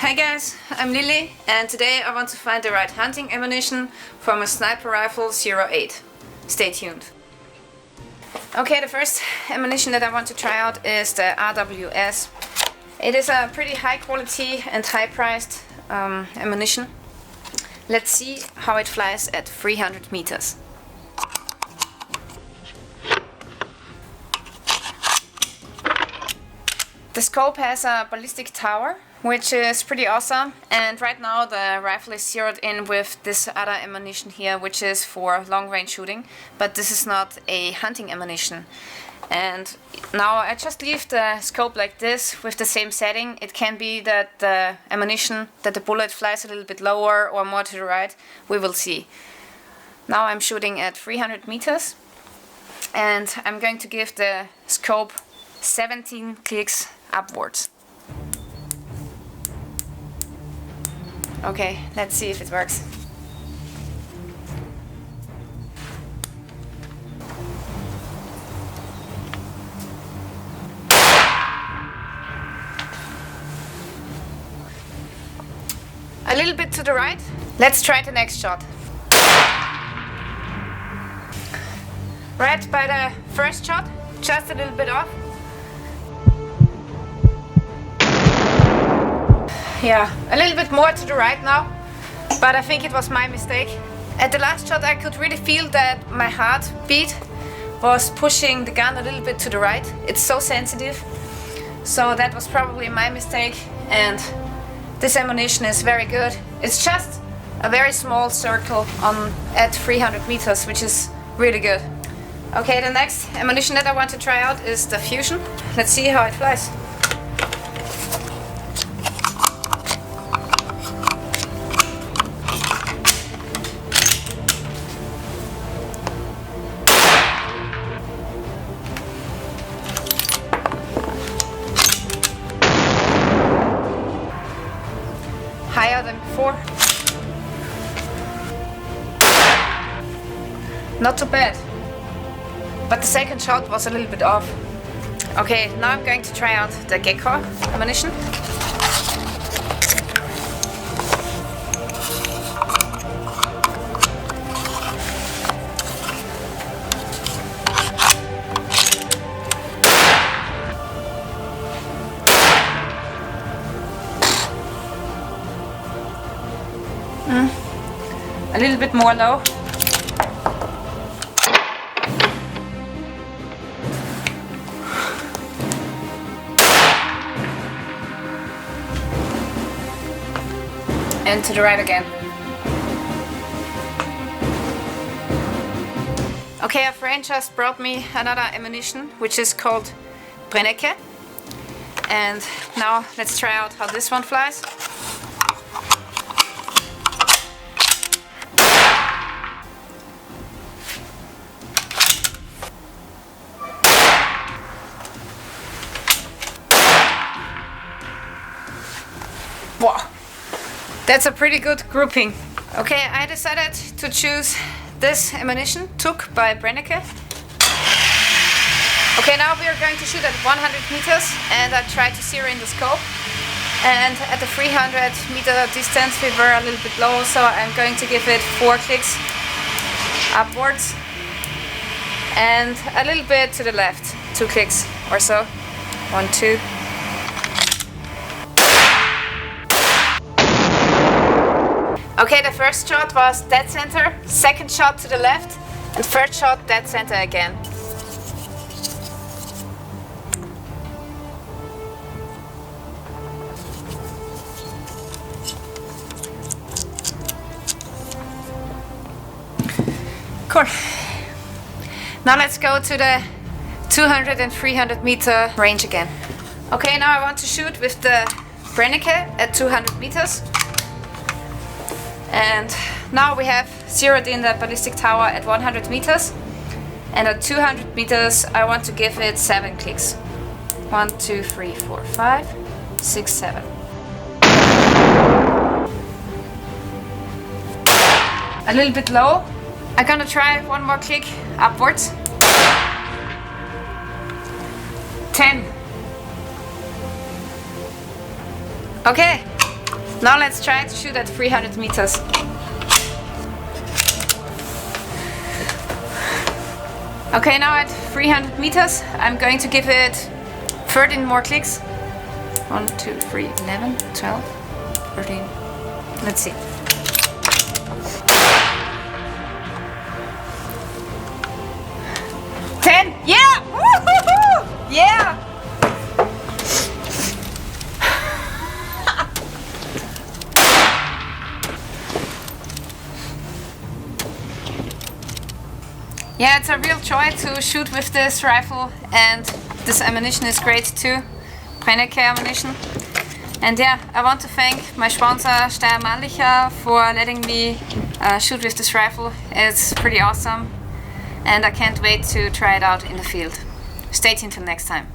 Hi guys, I'm Lilly and today I want to find the right hunting ammunition for my sniper rifle 08. Stay tuned. Okay, the first ammunition that I want to try out is the RWS. It is a pretty high quality and high priced ammunition. Let's see how it flies at 300 meters. The scope has a ballistic tower, which is pretty awesome, and right now the rifle is zeroed in with this other ammunition here, which is for long range shooting, but this is not a hunting ammunition. And now I just leave the scope like this with the same setting. It can be that the ammunition, that the bullet flies a little bit lower or more to the right, we will see. Now I'm shooting at 300 meters and I'm going to give the scope 17 clicks upwards. Okay, let's see if it works. A little bit to the right. Let's try the next shot. Right by the first shot, just a little bit off. Yeah, a little bit more to the right now, but I think it was my mistake. At the last shot I could really feel that my heartbeat was pushing the gun a little bit to the right. It's so sensitive, so that was probably my mistake, and this ammunition is very good. It's just a very small circle at 300 meters, which is really good. Okay, the next ammunition that I want to try out is the Fusion. Let's see how it flies. Higher than before. Not too bad. But the second shot was a little bit off. Okay, now I'm going to try out the Gecko ammunition. A little bit more low. And to the right again. Okay, a friend just brought me another ammunition, which is called Penikett. And now let's try out how this one flies. Wow, that's a pretty good grouping. Okay, I decided to choose this ammunition, took by Penikett. Okay, now we are going to shoot at 100 meters and I tried to zero in the scope. And at the 300 meter distance we were a little bit low, so I'm going to give it 4 clicks upwards and a little bit to the left, 2 clicks or so. 1, 2. Okay, the first shot was dead center, second shot to the left, and third shot dead center again. Cool. Now let's go to the 200 and 300 meter range again. Okay, now I want to shoot with the Penikett at 200 meters. And now we have zeroed in the ballistic tower at 100 meters. And at 200 meters I want to give it 7 clicks. 1, 2, 3, 4, 5, 6, 7. A little bit low. I'm gonna try one more click upwards. 10. Okay, Now let's try to shoot at 300 meters. Okay, now at 300 meters, I'm going to give it 13 more clicks. 1, 2, 3, 11, 12, 13. Let's see. Yeah! Woo-hoo-hoo! Yeah! Yeah, it's a real joy to shoot with this rifle, and this ammunition is great too. Penikett ammunition. And yeah, I want to thank my sponsor Steyr for letting me shoot with this rifle. It's pretty awesome. And I can't wait to try it out in the field. Stay tuned till next time.